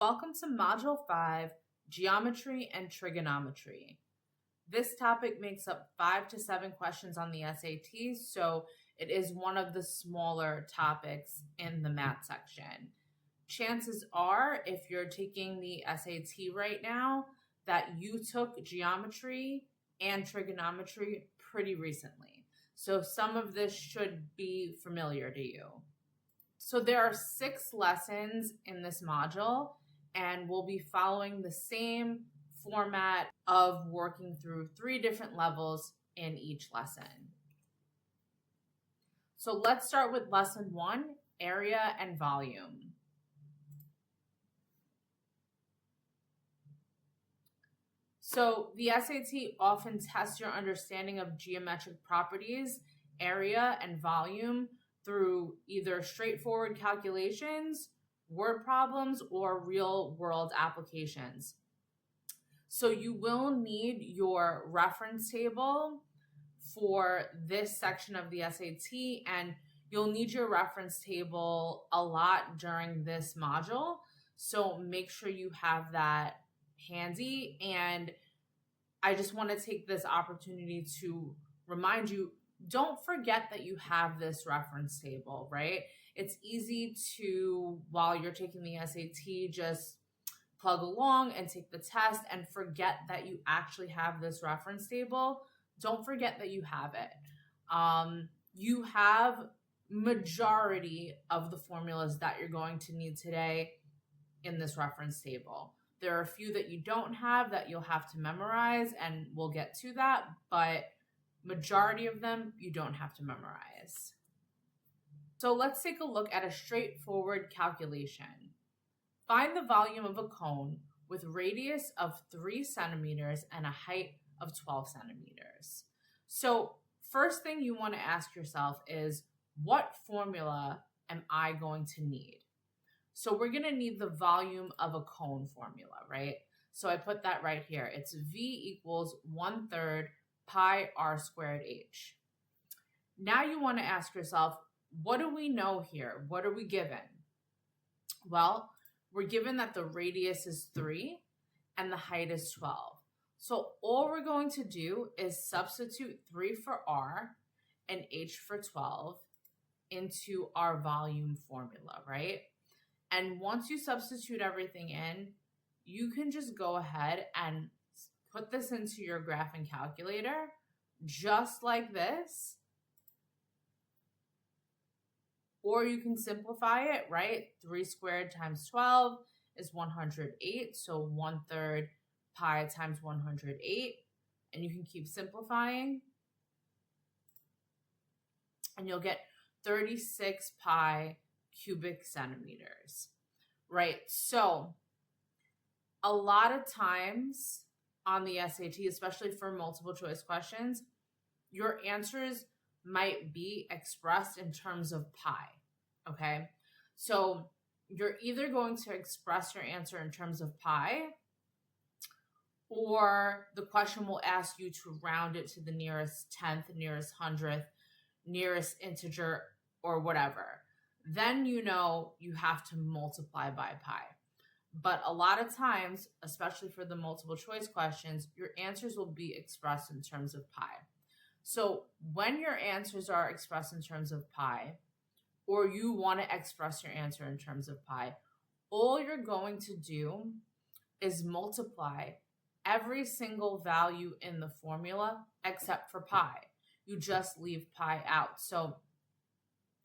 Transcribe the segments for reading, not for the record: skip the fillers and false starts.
Welcome to Module 5, Geometry and Trigonometry. This topic makes up 5 to 7 questions on the SATs, so it is one of the smaller topics in the math section. Chances are, if you're taking the SAT right now, that you took geometry and trigonometry pretty recently. So some of this should be familiar to you. So there are 6 lessons in this module, and we'll be following the same format of working through 3 different levels in each lesson. So let's start with lesson 1, area and volume. So the SAT often tests your understanding of geometric properties, area, and volume through either straightforward calculations, word problems, or real-world applications. So you will need your reference table for this section of the SAT, and you'll need your reference table a lot during this module. So make sure you have that handy. And I just want to take this opportunity to remind you, don't forget that you have this reference table, right? It's easy to, while you're taking the SAT, just plug along and take the test and forget that you actually have this reference table. Don't forget that you have it. You have majority of the formulas that you're going to need today in this reference table. There are a few that you don't have that you'll have to memorize, and we'll get to that, but majority of them you don't have to memorize. So let's take a look at a straightforward calculation. Find the volume of a cone with radius of 3 centimeters and a height of 12 centimeters. So first thing you want to ask yourself is, what formula am I going to need? So we're going to need the volume of a cone formula, right? So I put that right here. It's V equals 1/3 pi r squared h. Now you want to ask yourself, what do we know here? What are we given? Well, we're given that the radius is 3 and the height is 12. So all we're going to do is substitute 3 for r and h for 12 into our volume formula, right? And once you substitute everything in, you can just go ahead and put this into your graphing calculator, just like this. Or you can simplify it, right? 3 squared times 12 is 108. So 1/3 pi times 108. And you can keep simplifying. And you'll get 36 pi cubic centimeters, right? So a lot of times on the SAT, especially for multiple choice questions, your answers might be expressed in terms of pi, okay? So you're either going to express your answer in terms of pi, or the question will ask you to round it to the nearest tenth, nearest hundredth, nearest integer, or whatever. Then you know you have to multiply by pi. But a lot of times, especially for the multiple choice questions, your answers will be expressed in terms of pi. So when your answers are expressed in terms of pi, or you want to express your answer in terms of pi, all you're going to do is multiply every single value in the formula except for pi. You just leave pi out. So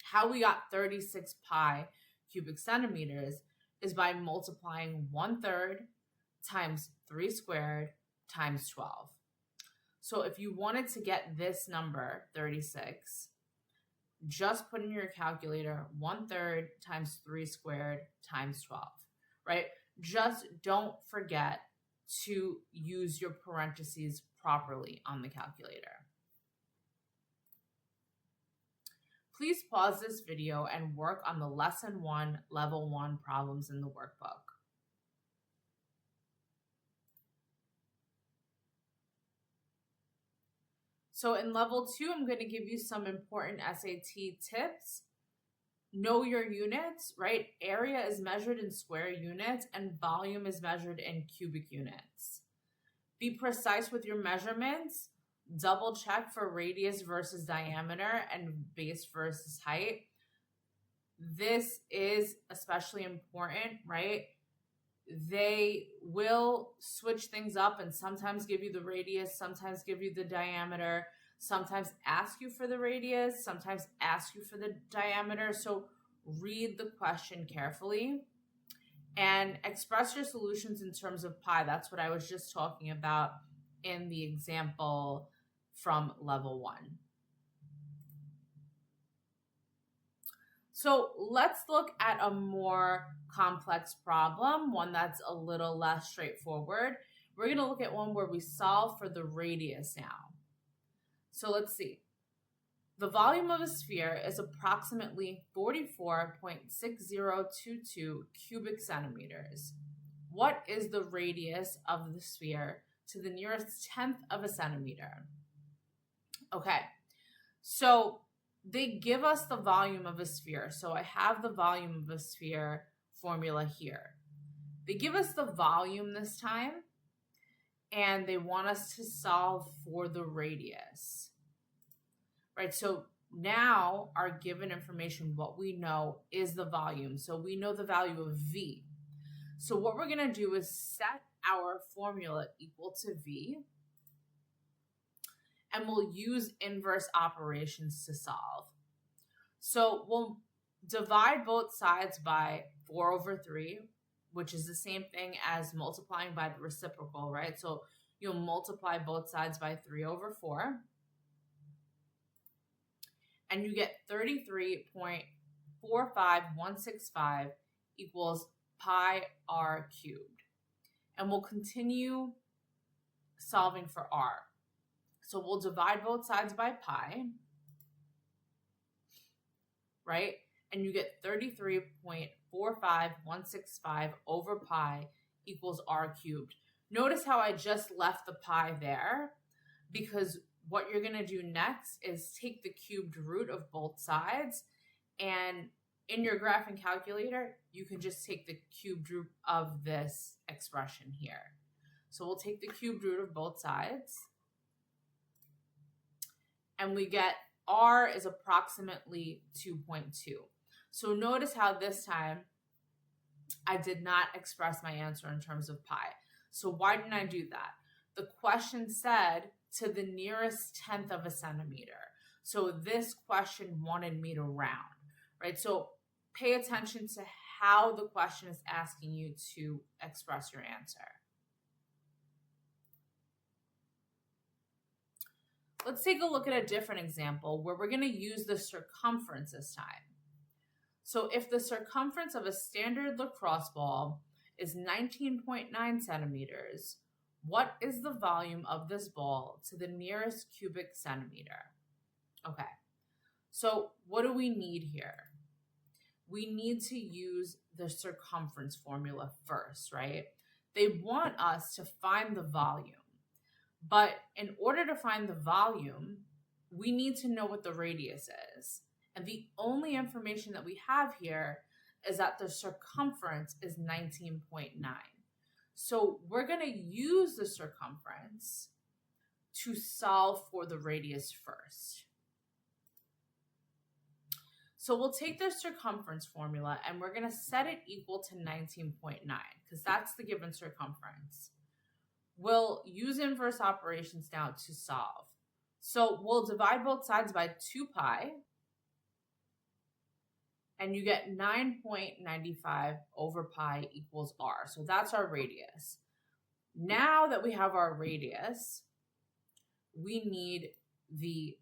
how we got 36 pi cubic centimeters is by multiplying 1/3 times 3 squared times 12. So if you wanted to get this number, 36, just put in your calculator 1/3 times 3 squared times 12, right? Just don't forget to use your parentheses properly on the calculator. Please pause this video and work on the Lesson 1, Level 1 problems in the workbook. So in Level 2, I'm going to give you some important SAT tips know your units, right? Area is measured in square units and volume is measured in cubic units. Be precise with your measurements. Double check for radius versus diameter and base versus height. This is especially important, right? They will switch things up and sometimes give you the radius, sometimes give you the diameter, sometimes ask you for the radius, sometimes ask you for the diameter. So read the question carefully and express your solutions in terms of pi. That's what I was just talking about in the example from level 1. So let's look at a more complex problem, one that's a little less straightforward. We're going to look at one where we solve for the radius now. So let's see. The volume of a sphere is approximately 44.6022 cubic centimeters. What is the radius of the sphere to the nearest tenth of a centimeter? Okay, so they give us the volume of a sphere. So I have the volume of a sphere formula here. They give us the volume this time, and they want us to solve for the radius. Right, so now our given information, what we know is the volume. So we know the value of V. So what we're going to do is set our formula equal to V, and we'll use inverse operations to solve. So we'll divide both sides by 4/3, which is the same thing as multiplying by the reciprocal, right? So you'll multiply both sides by 3/4. And you get 33.45165 equals pi r cubed. And we'll continue solving for r. So we'll divide both sides by pi, right? And you get 33.45165 over pi equals r cubed. Notice how I just left the pi there, because what you're going to do next is take the cubed root of both sides, and in your graphing calculator, you can just take the cubed root of this expression here. So we'll take the cubed root of both sides, and we get r is approximately 2.2. So notice how this time I did not express my answer in terms of pi. So why didn't I do that? The question said to the nearest tenth of a centimeter. So this question wanted me to round, right? So pay attention to how the question is asking you to express your answer. Let's take a look at a different example where we're going to use the circumference this time. So if the circumference of a standard lacrosse ball is 19.9 centimeters, what is the volume of this ball to the nearest cubic centimeter? Okay, so what do we need here? We need to use the circumference formula first, right? They want us to find the volume. But in order to find the volume, we need to know what the radius is. And the only information that we have here is that the circumference is 19.9. So we're going to use the circumference to solve for the radius first. So we'll take the circumference formula and we're going to set it equal to 19.9 because that's the given circumference. We'll use inverse operations now to solve. So we'll divide both sides by 2 pi, and you get 9.95 over pi equals r. So that's our radius. Now that we have our radius, we need the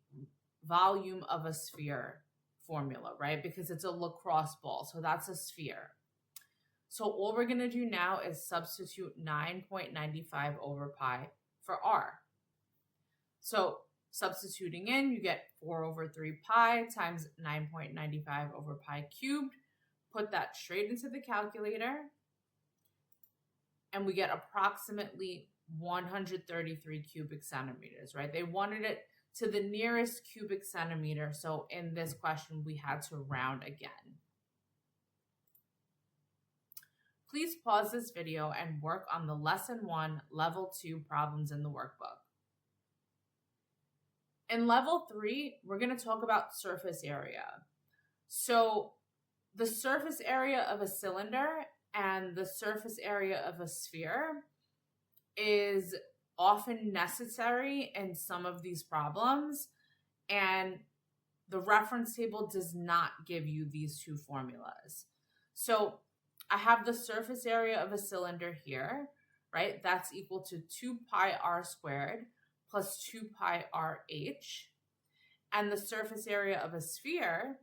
volume of a sphere formula, right? Because it's a lacrosse ball, so that's a sphere. So all we're going to do now is substitute 9.95 over pi for r. So substituting in, you get 4/3 pi times 9.95 over pi cubed. Put that straight into the calculator, and we get approximately 133 cubic centimeters, right? They wanted it to the nearest cubic centimeter, so in this question, we had to round again. please pause this video and work on the Lesson 1, Level 2 problems in the workbook. In Level 3, we're going to talk about surface area. So the surface area of a cylinder and the surface area of a sphere is often necessary in some of these problems, and the reference table does not give you these two formulas. So I have the surface area of a cylinder here, right? That's equal to 2 pi r squared plus 2 pi r h. And the surface area of a sphere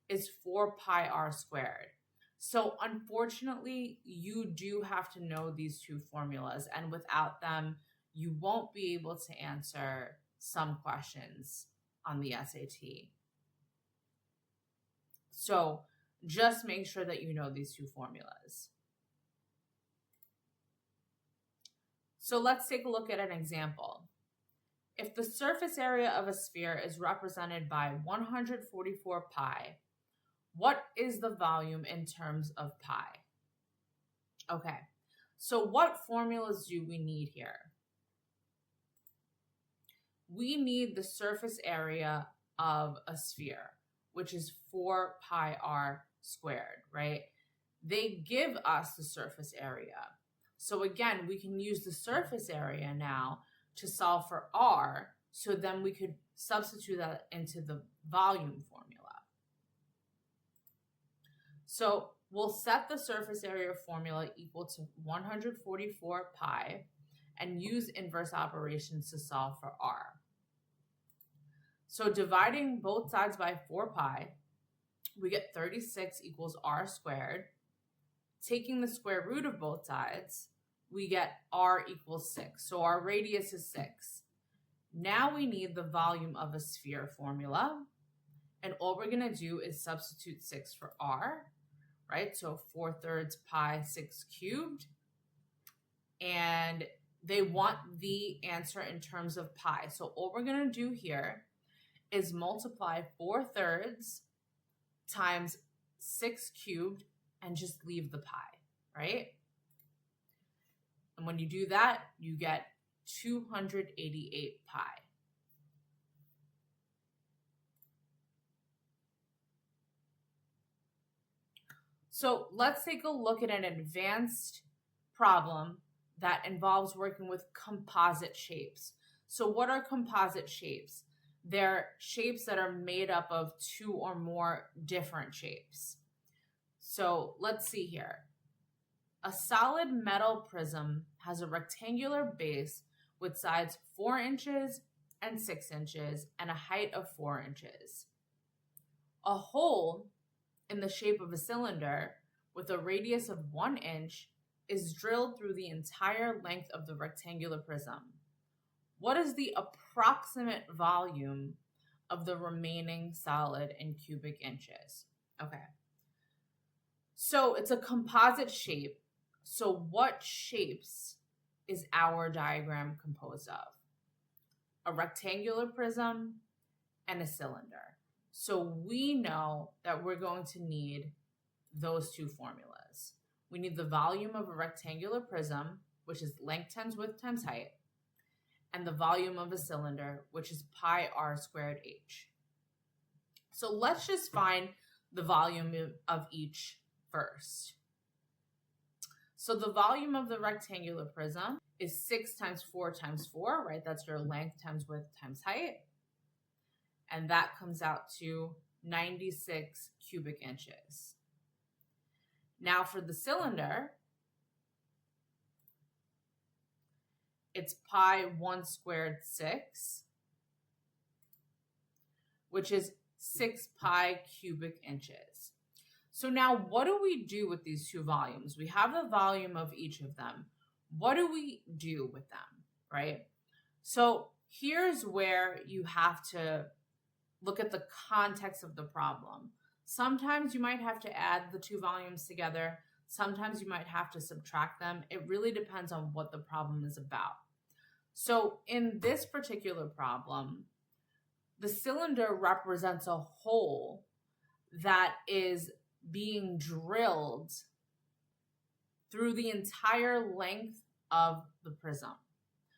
is 4 pi r squared. So unfortunately, you do have to know these two formulas, and without them, you won't be able to answer some questions on the SAT. So just make sure that you know these two formulas. So let's take a look at an example. If the surface area of a sphere is represented by 144 pi, what is the volume in terms of pi? Okay, so what formulas do we need here? We need the surface area of a sphere, which is 4 pi r squared, right? They give us the surface area. So again, we can use the surface area now to solve for r, so then we could substitute that into the volume formula. So we'll set the surface area formula equal to 144 pi and use inverse operations to solve for r. So dividing both sides by 4 pi, we get 36 equals r squared. Taking the square root of both sides, we get r equals 6. So our radius is 6. Now we need the volume of a sphere formula. And all we're going to do is substitute 6 for r, right? So 4/3 pi 6 cubed. And they want the answer in terms of pi. So all we're going to do here is multiply 4/3 times 6 cubed and just leave the pi, right? And when you do that, you get 288 pi. So let's take a look at an advanced problem that involves working with composite shapes. So what are composite shapes? They're shapes that are made up of two or more different shapes. So let's see here. A solid metal prism has a rectangular base with sides 4 inches and 6 inches and a height of 4 inches. A hole in the shape of a cylinder with a radius of 1 inch is drilled through the entire length of the rectangular prism. What is the approximate volume of the remaining solid in cubic inches? Okay. So it's a composite shape. So what shapes is our diagram composed of? A rectangular prism and a cylinder. So we know that we're going to need those two formulas. We need the volume of a rectangular prism, which is length times width times height, and the volume of a cylinder, which is pi r squared h. So let's just find the volume of each first. So the volume of the rectangular prism is 6 times 4 times 4, right? That's your length times width times height. And that comes out to 96 cubic inches. Now for the cylinder, it's pi 1 squared 6, which is 6 pi cubic inches. So now what do we do with these two volumes? We have the volume of each of them. What do we do with them, right? So here's where you have to look at the context of the problem. Sometimes you might have to add the two volumes together. Sometimes you might have to subtract them. It really depends on what the problem is about. So in this particular problem, the cylinder represents a hole that is being drilled through the entire length of the prism.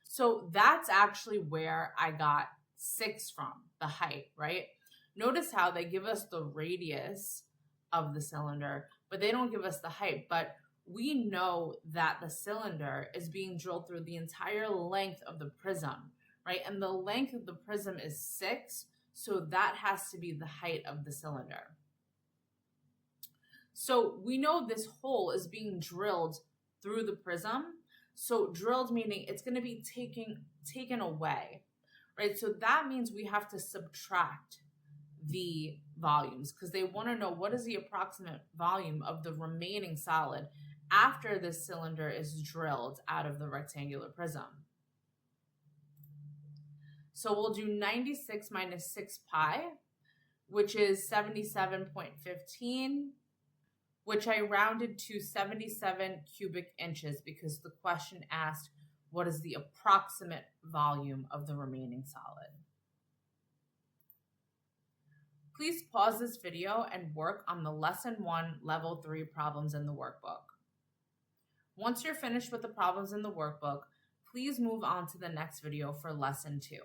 So that's actually where I got 6 from, the height, right? Notice how they give us the radius of the cylinder, but they don't give us the height. But we know that the cylinder is being drilled through the entire length of the prism, right? And the length of the prism is 6, so that has to be the height of the cylinder. So we know this hole is being drilled through the prism. So drilled meaning it's going to be taken away, right? So that means we have to subtract the volumes because they want to know what is the approximate volume of the remaining solid after this cylinder is drilled out of the rectangular prism. So we'll do 96 minus 6 pi, which is 77.15, which I rounded to 77 cubic inches because the question asked what is the approximate volume of the remaining solid. Please pause this video and work on the Lesson 1, Level 3 problems in the workbook. Once you're finished with the problems in the workbook, please move on to the next video for Lesson 2.